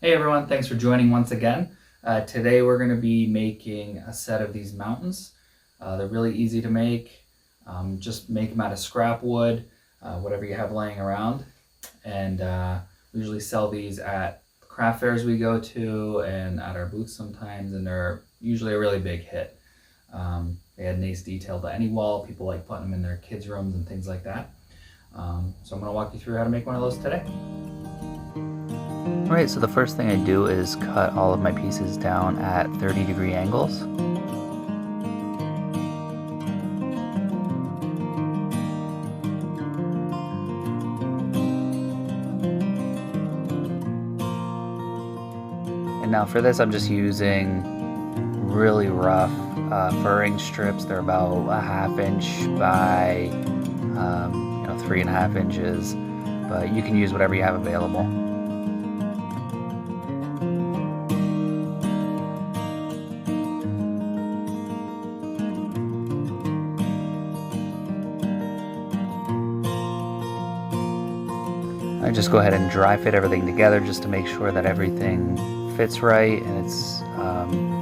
Hey everyone, thanks for joining once again. Today we're going to be making a set of these mountains. They're really easy to make. Just make them out of scrap wood, whatever you have laying around. And we usually sell these at craft fairs we go to and at our booths sometimes, and they're usually a really big hit. They add nice detail to any wall. People like putting them in their kids' rooms and things like that. So I'm going to walk you through how to make one of those today. Alright, so the first thing I do is cut all of my pieces down at 30-degree angles. And now for this I'm just using really rough furring strips. They're about a 1/2 inch by 3.5 inches, but you can use whatever you have available. I just go ahead and dry fit everything together just to make sure that everything fits right and it's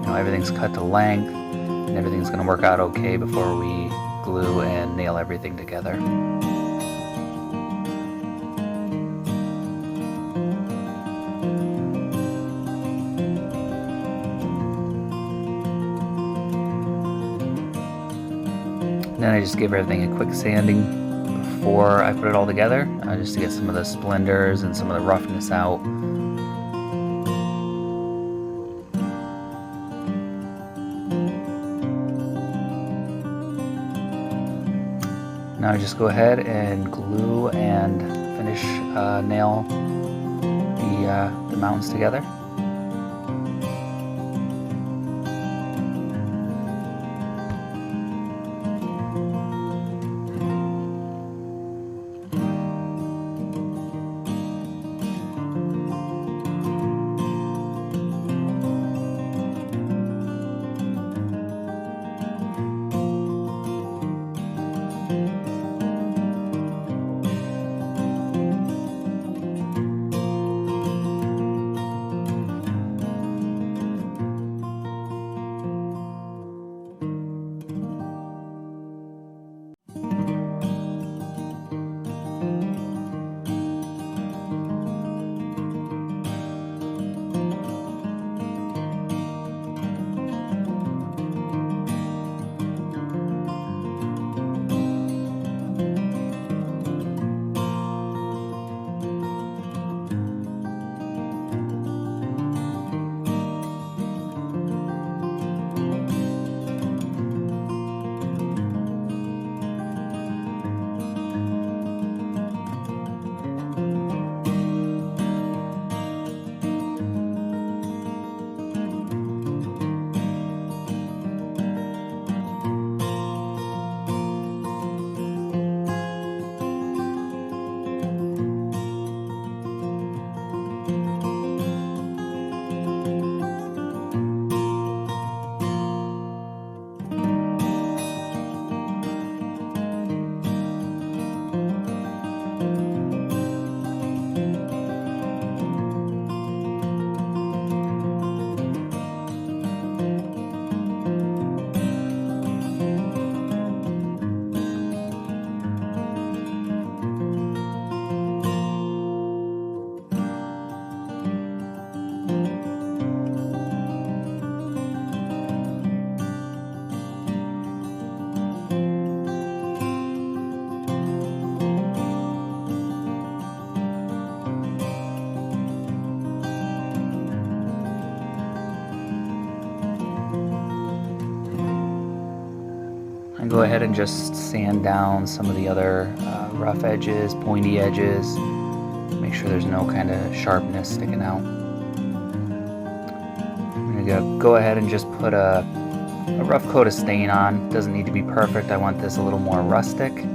everything's cut to length and everything's going to work out okay before we glue and nail everything together. Then I just give everything a quick sanding before I put it all together, just to get some of the splinters and some of the roughness out. Now I just go ahead and glue and finish nail the mountains together. And go ahead and just sand down some of the other rough edges, pointy edges. Make sure there's no kind of sharpness sticking out. I'm gonna go ahead and just put a rough coat of stain on. Doesn't need to be perfect. I want this a little more rustic.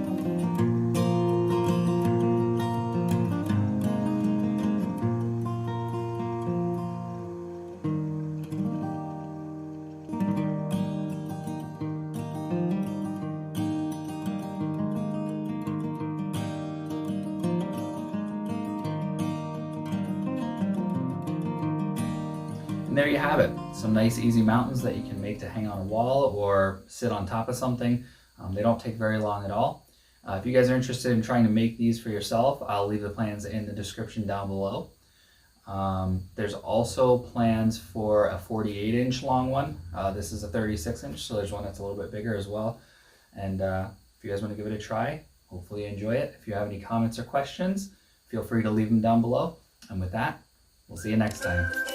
And there you have it. Some nice easy mountains that you can make to hang on a wall or sit on top of something. They don't take very long at all. If you guys are interested in trying to make these for yourself, I'll leave the plans in the description down below. There's also plans for a 48-inch long one. This is a 36-inch, so there's one that's a little bit bigger as well. And if you guys want to give it a try, hopefully you enjoy it. If you have any comments or questions, feel free to leave them down below. And with that, we'll see you next time.